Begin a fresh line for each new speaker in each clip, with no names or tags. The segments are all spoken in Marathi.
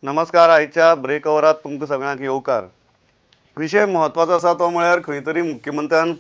नमस्कार. आयच्या ब्रेकओवरात तुमकां सगळ्यांक येवकार. विशय म्हत्वाचो आसा तो म्हळ्यार खंय तरी मुख्यमंत्र्यान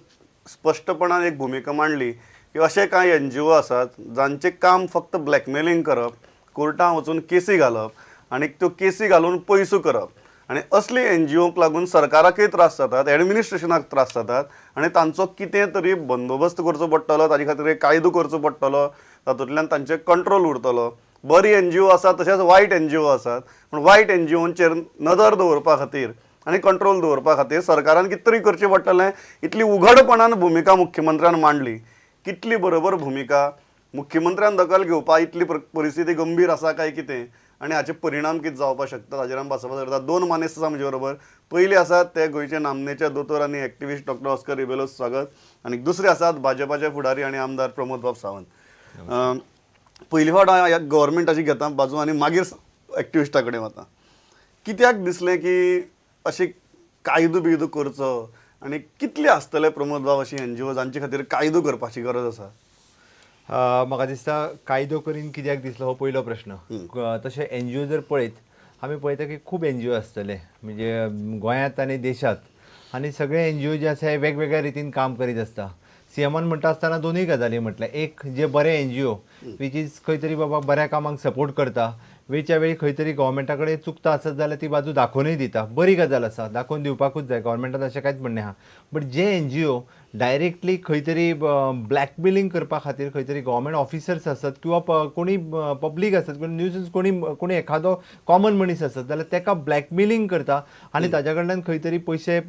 स्पश्टपणान एक भुमिका मांडली की अशे कांय NGO आसात जांचें काम फक्त ब्लॅकमेलिंग करप, कोर्टांत वचून केसी घालप आनी त्यो केसी घालून पयसो करप. आनी असली NGOक लागून सरकाराकय त्रास जातात, एडमिनिस्ट्रेशनाक त्रास जातात आनी तांचो कितें तरी बंदोबस्त करचो पडटलो, ताजे खातीर एक कायदो करचो पडटलो, तातूंतल्यान तांचें कंट्रोल उरतलो. बरी NGO आसात तशेंच वायट NGO आसात, पूण वायट NGOंचेर नदर दवरपा खातीर आनी कंट्रोल दवरपा खातीर सरकारान कितें तरी करचें पडटलें. इतली उघडपणान भुमिका मुख्यमंत्र्यान मांडली. कितली बरोबर भुमिका. मुख्यमंत्र्यान दखल घेवपा इतली परिस्थिती गंभीर आसा काय कितें आनी हाचे परिणाम कितें जावपाक शकता हाचेर आमी भासाभास करता. दोन मानेस्त आसा म्हजे बरोबर. पयले आसात ते गोंयचे नामनेचे दोतोर आनी एक्टिविस्ट डॉक्टर ऑस्कर रिबेलो, स्वागत. आनी दुसरे आसात भाजपाचे फुडारी आनी आमदार प्रमोद बाब सावंत. पयली फावट हांव ह्या गव्हर्मेंटाची घेता बाजू आनी मागीर एक्टिविस्टा कडेन वता. कित्याक दिसलें की अशी कायदो बियदो करचो आनी कितले आसतले प्रमोद बाब अशी NGO जांचे खातीर कायदो करपाची गरज आसा?
म्हाका दिसता कायदो करीन कित्याक दिसलो हो पयलो प्रश्न. तशें NGO जर पळयत आमी पळयता की खूब NGO आसतले म्हणजे गोंयांत आनी देशांत आनी सगळे NGO जे आसा हे वेगवेगळ्या रितीन काम करीत आसता. CMान म्हणटा आसतना दोनूय गजाली म्हटल्या. एक जे बरे NGO वीच इज खंय तरी बाबा बऱ्या कामाक सपोर्ट करता, वेळच्या वेळी खंय तरी गव्हर्मेंटा कडेन चुकता आसत जाल्यार ती बाजू दाखोवनूय दिता. बरी गजाल आसा, दाखोवन दिवपाकूच जाय, गव्हर्मेंटान अशें कांयच म्हणणें आहा. बट जे NGO डायरेक्टली खंय तरी ब्लॅकमेलिंग करपा खातीर खंय तरी गव्हर्मेंट ऑफिसर्स आसत किंवा कोणी पब्लीक आसत, न्यूज कोणी एखादो कॉमन मनीस आसत जाल्यार ताका ब्लॅकमेलिंग करता आनी ताच्या कडल्यान खंय तरी पयशे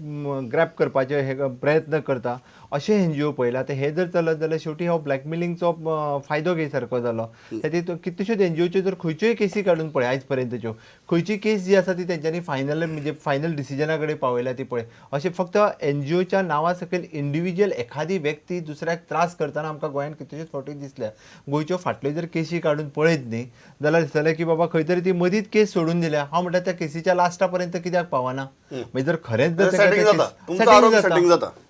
ग्रॅब करपाचे हे प्रयत्न करता. अशे NGO पळयला. ते हे जर चलत जाल्यार शेवटी हो ब्लॅकमेलिंगचो फायदो घे सारको जालो. कितल्योश्योच NGOच्यो जर खंयच्योय केसी काडून पळय आयज पर्यंतच्यो, खंयची केस जी आसा ती तेंच्यांनी फायनल डिसिजना कडेन पावयल्या ती पळय. अशें फक्त NGOच्या नांवा सकयल इंडिविज्युअल एखादी व्यक्ती दुसऱ्याक त्रास करतना आमकां गोंयांत कितल्योश्योच फावटी दिसल्या. गोंयच्यो फाटल्यो जर केसी काडून पळयत न्ही जाल्यार दिसतलें की बाबा खंय तरी ती मदींच केस सोडून दिल्या. हांव म्हणटा त्या केसीच्या लास्टा पर्यंत कित्याक पावना. म्हणजे जर खरेंच जर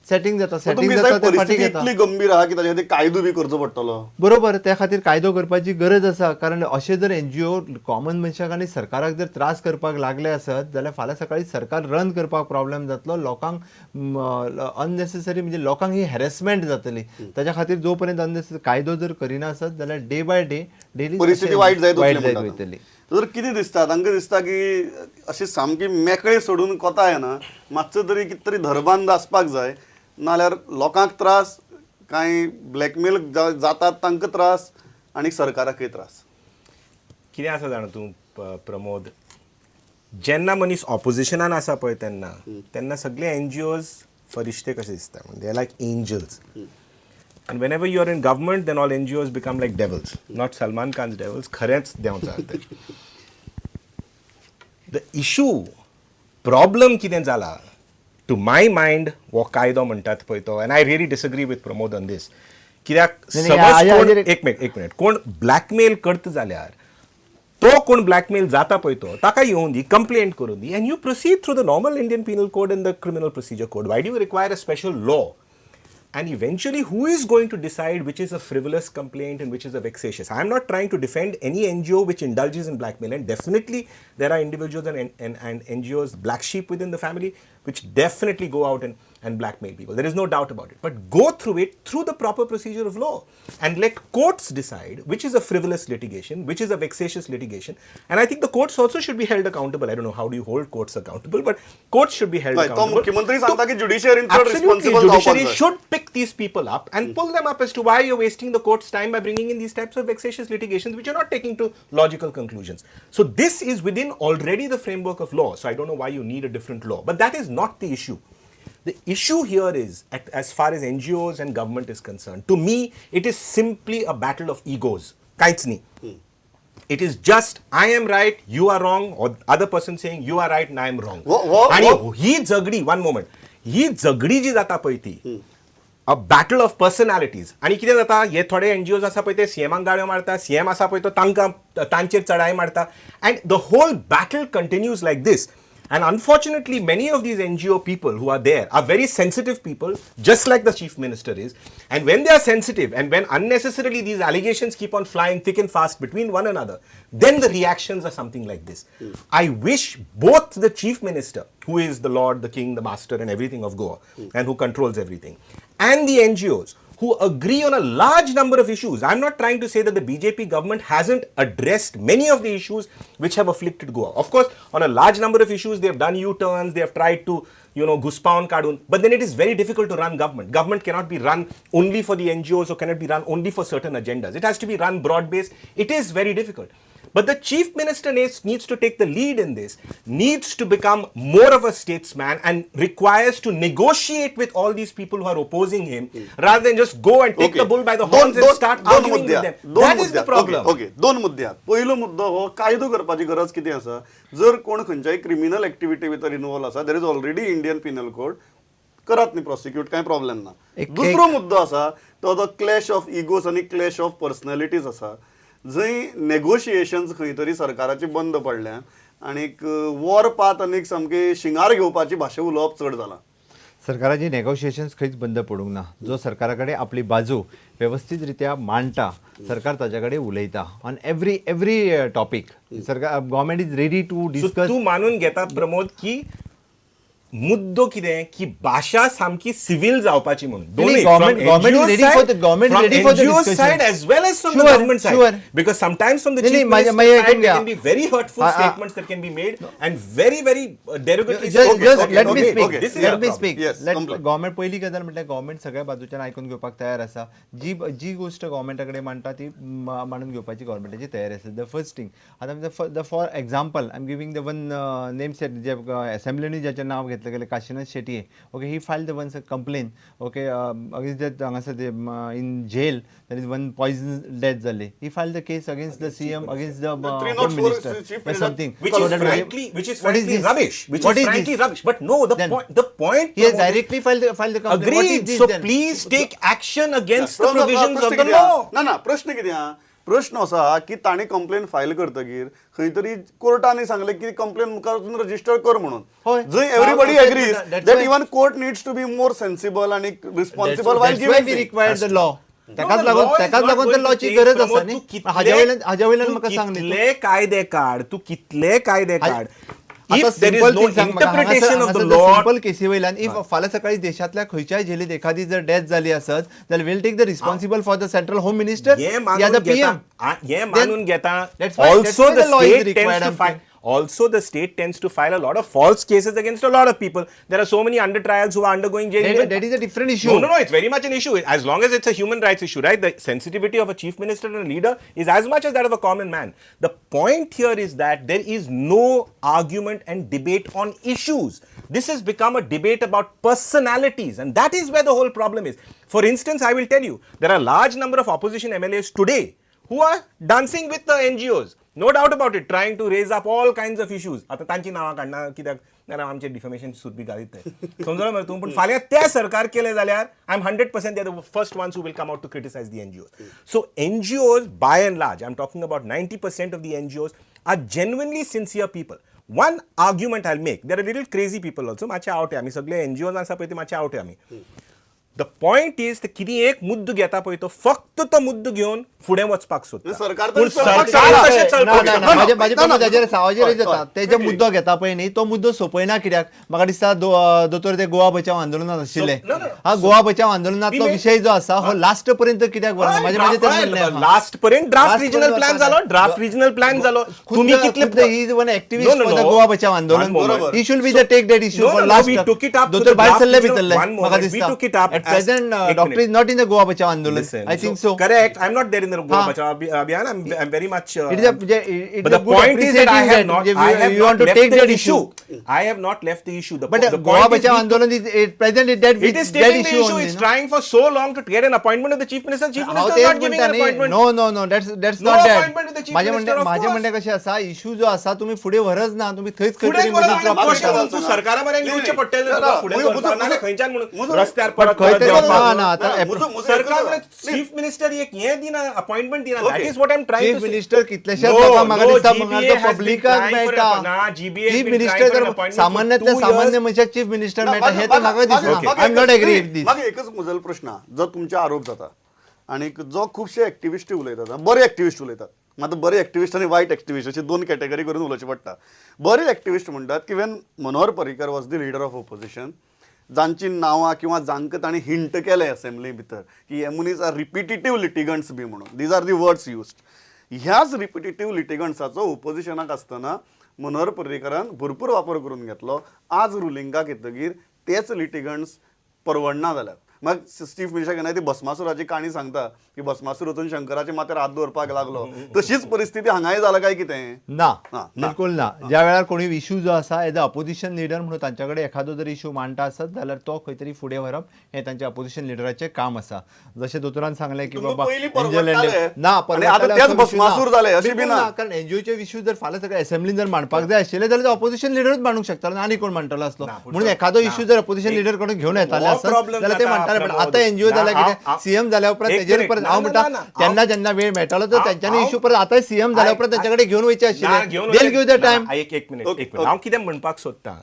सेटिंग जाता
परिस्थिती इतली गंभीर आहा की ताचे खातीर कायदो बी करचो पडटलो.
बरोबर. त्या खातीर कायदो करपाची गरज आसा. कारण अशे जर NGO कॉमन मनशाक आनी सरकाराक जर त्रास करपाक लागले आसत जाल्यार फाल्यां सकाळी सरकार रन करपाक प्रॉब्लेम जातलो. लोकांक अननेसेसरी म्हणजे लोकांक ही हॅरेसमेंट जातली. ताच्या खातीर जो पर्यंत अननेसेसरी कायदो जर करिना आसत जाल्यार डे बाय डे डेली
परिस्थिती वायट जायत
वयतली.
तर कितें दिसता तांकां दिसता की अशी सामकी मेकळी सोडून कोता येना, मातसो तरी कितें तरी धरबंद आसपाक जाय, नाल्यार लोकांक त्रास, कांय ब्लॅकमेल जातात तांकां त्रास आनी सरकाराकय त्रास.
कितें आसा जाणा तूं प्रमोद, जेन्ना मनीस ऑपोजिशनान आसा पळय तेन्ना सगळे NGOs फरिश्ते कशे दिसता. दे लायक angels. And whenever you are in government, then all NGOs become like devils. Not Salman Khan's devils, खरेंच देव जाता. The issue, problem कितें जाला, to my mind, वो कायदो म्हणटात पळय तो, and I really disagree with Pramod on this. कित्याक समज एक मिनिट कोण ब्लॅकमेल करता जाल्यार तो कोण ब्लॅकमेल जाता पळय तो ताका येवन दी, कंप्लेंट करून दी, and you proceed through the normal Indian Penal Code and the Criminal Procedure Code. Why do you require a special law? And eventually, who is going to decide which is a frivolous complaint and which is a vexatious? I am not trying to defend any NGO which indulges in blackmail. And definitely, there are individuals and NGOs, black sheep within the family, which definitely go out and blackmail people. There is no doubt about it. But go through it through the proper procedure of law. And let courts decide which is a frivolous litigation, which is a vexatious litigation. And I think the courts also should be held accountable. I don't know how do you hold courts accountable, but courts should be held accountable. Absolutely, judiciary should pick these people up and pull them up as to why you're wasting the court's time by bringing in these types of vexatious litigations which are not taking to logical conclusions. So this is within already the framework of law. So I don't know why you need a different law. But that is not the issue. The issue here is, as far as NGOs and government is concerned, to me, it is simply a battle of egos. Kaits nahi. It is just, I am right, you are wrong, or other person saying, you are right and I am wrong. And he zagdi, one moment, he zagdi ji jata pay thi. A battle of personalities. आणि कितें जाता, हे थोडे NGOs आसा पळय ते CMाक गाळ्यो मारता, CM आसा पळय तो तांचेर चढाई मारता, and the whole battle continues like this. And unfortunately, many of these NGO people who are there are very sensitive people, just like the chief minister is. And when they are sensitive and when unnecessarily these allegations keep on flying thick and fast between one another, then the reactions are something like this. I wish both the chief minister, who is the Lord, the King, the Master and everything of Goa, and who controls everything, and the NGOs, who agree on a large number of issues. I'm not trying to say that the BJP government hasn't addressed many of the issues which have afflicted Goa. Of course, on a large number of issues, they have done U-turns, they have tried to, guspaun kadun. But then it is very difficult to run government. Government cannot be run only for the NGOs or cannot be run only for certain agendas. It has to be run broad-based. It is very difficult. But the chief minister needs to take the lead in this, needs to become more of a statesman and requires to negotiate with all these people who are opposing him rather than just go and take the bull by the horns and start arguing with them. That is the problem.
Okay दोन मुद्दे आहेत. पहिलो मुद्दो हो कायदो करपाची गरज कितें आसा. जर कोण खंयच्याय क्रिमिनल एक्टिविटी भितर इन्वॉल्व आसा, there is already Indian Pinal code, करात न्ही प्रोसिक्यूट, कांय प्रॉब्लेम ना. दुसरो मुद्दो आसा तो क्लॅश ऑफ इगोज आनी क्लॅश ऑफ पर्सनॅलिटीज आसा, जंय नेगोशिएशन्स खंय तरी सरकाराची बंद पडल्या आनीक वॉर पात आनीक सामकी शिंगार घेवपाची भाशा उलोवप चड जाला.
सरकाराची नेगोशिएशन्स खंयच बंद पडूंक ना. जो सरकाराकडे आपली बाजू व्यवस्थितरित्या मांडटा, सरकार ताच्याकडे उलयता ऑन एवरी टॉपिक. सरकार government is ready to discuss.
तू मानून घेता प्रमोद की मुद्दो कितें की भाषा सामकी सिव्हिल जावपाची म्हणून दोन्ही
government is ready for the discussion
side as well as from the government side, because sometimes from the chief minister side there can be very hurtful statements that can be made and very derogatory.
Just let me speak.
This is
Let me speak.
Yes,
Let government पहिली गजाल म्हटल्यार गव्हर्नमेंट सगळ्या बाजूच्यान आयकून घेवपाक तयार आसा. जी गोष्ट गव्हर्नमेंटाकडे मांडटा ती मांडून घेवपाची गव्हर्नमेंटाची तयारी आसा. द फर्स्ट थिंग, आता for example I am giving the one name set जे असेंब्लीनी ज्याचें नाव घेतलें गेलें, Kashinath Shetty. Okay, he filed the once complain. Okay, against हांगासर in jail there is one poison death जाली. He filed the case against the CM, against the home minister, something
which is frankly rubbish. Which is frankly rubbish. But no, the point
he has directly filed the complaint.
Agreed. So please take action against the provisions of the law.
ना प्रश्न कितें आहा, प्रश्न असो आहा की ताणी कंप्लेन फायल करतकीर खंय तरी कोर्टाने सांगले की कंप्लेन मुखार वचून रजिस्टर कर म्हणून. जंय everybody agrees that even court needs to be more sensible आणि responsible while giving
required the law. ताकाच लागून तर लॉची गरज आसा न्ही. हाज्या वयल्यान म्हाका सांग न्ही,
तू कितले कायदे काड if there is no interpretation of the law.
Simple केसी वयल्यान इफ फाल्यां सकाळी देशांतल्या खंयच्याय जेलीत एखादी जर डेथ जाली आसत जाल्यार will take the responsible for the central home minister या द पीएम.
हे मानून घेता. Also the state tends to fight. Also, the state tends to file a lot of false cases against a lot of people. There are so many under trials who are undergoing jail.
That is a different issue.
No, it's very much an issue. As long as it's a human rights issue, right? The sensitivity of a chief minister and a leader is as much as that of a common man. The point here is that there is no argument and debate on issues. This has become a debate about personalities, and that is where the whole problem is. For instance, I will tell you, there are a large number of opposition MLAs today who are dancing with the NGOs. No doubt about it, trying to raise up all kinds of issues. आता तांची नावां काडना कित्याक नाल्यार आमचे डिफेमेशन सूट बी घालीत ते समजलो मरे तूं. पूण फाल्यां ते सरकार केले जाल्यार I am 100% they are the first ones who will come out to criticize the NGOs. So NGOs by and large, I'm talking about 90% of the NGOs are genuinely sincere people. One argument I'll make, there are little crazy people also, मातशे आवटे आमी सगळे NGOs आसा पळय ते मातशे आवटे आमी. The point is the किती एक मुद्दो घेता पळय तो फक्त तो मुद्दो घेवन फुडें वचपाक सोदता.
सरकार
तेजे मुद्दो घेता पळय न्ही तो मुद्दो सोंपयना. कित्याक म्हाका दिसता दोतोर ते गोवा बचाव आंदोलनात आशिल्ले. हा गोवा बचाव आंदोलनातलो विशय जो आसा हो लास्ट पर्यंत कित्याक
लास्ट पर्यंत ड्राफ्ट रिजनल प्लॅन जालो. तुम्ही कितले
he is one activist for the Goa Bachao Andolan. He should be the take that issue for last. दोतोर भायर सरले भितरले म्हाका दिसता. At present, doctor is not in the Goa Bachao Andolan. I think so.
Correct. I'm not there in the Goa Bachao Abhiyan. I'm very much.
It is
but the point is that I have not. You want to take that issue. I have not left the issue.
But the Goa Bachao Andolan is present.
It is taking the issue. It's trying for so long to get an appointment of the chief minister. Chief minister is not giving an appointment.
No. That's not that. माझे म्हणणे कशें आसा, इश्यू जो आसा तुम्ही फुडें व्हरच ना, तुम्ही थंयच खंय तरी
तूं सरकारा मरे लिवचे पडटले फुडें व्हरपाक खंयच्यान म्हणून रस्त्यार पडत सरकार चीफ मिनिस्टर एक हे दिना अपॉइंटमेंट दिना. That is what I am trying to say.
Minister कितलेशेच लोकांक म्हाका दिसता मंगार तो पब्लिकाक मेळटा. चीफ मिनिस्टर जर तर
appointment
सामान्यातल्या
for 2
सामान्य
years.
मनशाक चीफ मिनिस्टर
ना,
मेळटा हे तर
मागे-
म्हाका
मागे-
दिसना.
मागे
आय एम नॉट
एकच-
एग्री
नाही,
विथ दीस.
मागे एकच मुजल प्रश्न हा. जो तुमचे आरोप जाता आणि जो खुबशे एक्टिविस्ट उलयतात, बरे एक्टिविस्ट उलयतात, मात बरे एक्टिविस्ट आणि वायट एक्टिविस्ट अशी दोन कॅटेगरी करून उलोवचें पडटा. बरे एक्टिविस्ट म्हणटात की Wien Manohar Parrikar was the leader of opposition, जांची नांवां किंवा जांकां ताणी हिंट केले असेंब्ली भितर की हे मनीस आर रिपिटेटिव्ह लिटिगंट्स बी म्हणून, these are the words used. ह्याच रिपिटेटिव्ह लिटिगंट्साचो ओपोजिशनाक आसतना मनोहर पर्रीकरान भरपूर वापर करून घेतलो. आज रुलिंगाक येतकीर तेच लिटिगंट्स परवडना जाल्यात. मग स्टीफ मिशा केन्ना ती भस्मासुराची काणी सांगता की भस्मासूर वचून शंकराच्या माथ्यार हात दवरपाक लागलो, तशीच परिस्थिती हांगाय जाला काय कितें?
ना,
ना.
बिलकुल ना. ज्या वेळार कोणी इश्यू जो आसा एज अ अपोजिशन लिडर म्हणून तांच्या कडेन एखादो जर इश्यू मांडटा आसत जाल्यार तो खंय तरी फुडें व्हरप हें तांच्या अपोजिशन लिडराचें काम आसा. जशें दोतोरान सांगलें की
तुमकां
बाबा
पयलीं
एंजल
परवडटाले.
ना
आनी
परवडटाले
आतां तेच
असो issue
भस्मासूर
ना.
जाले, अशें बी
बिलकुल
ना.
कारण एनजीओचे इश्यू जर फाल्यां सगळे असेंब्लीन जर मांडपाक जाय आशिल्ले जाल्यार तो अपोजिशन लिडरूच मांडूंक शकतालो आनी कोण मांडटलो आसलो. म्हणून एखादो इश्यू जर अपोजिशन लिडर कडून घेवन येताले
हो
आसत
problem
जाल्यार ते
जाता
मांडटाले. पण
प्रमोद.
आतां एनजीओ जाल्यार
ना,
कितें सीएम जाल्या उपरांत
एक
तेजेर
minute.
परत
ना,
हांव
ना,
म्हणटा
ना, ना.
जेन्ना जेन्ना वेळ मेळटालो तर तेंच्यांनी
हांव-
इश्यू परत आतां सीएम जाल्या उपरांत तेंच्या कडेन घेवन वयचे
ना,
आशिल्ले.
घेवन
देल गिव द टायम.
एक मिनिट
Okay, okay.
हांव कितें म्हणपाक सोदतां,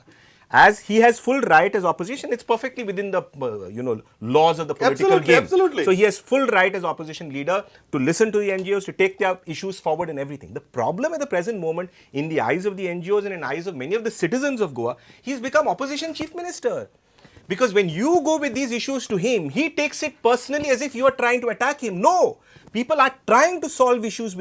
as he has full right as opposition, it's perfectly within the laws of the political
Absolutely,
game.
absolutely.
So he has full right as opposition leader to listen to the NGOs, to take their issues forward and everything. The problem at the present moment, in the eyes of the NGOs and in eyes of many of the citizens of Goa, he's become opposition chief minister. Because when you go with these issues to him, he takes it personally as if you are trying to attack him. No, people are trying to solve issues with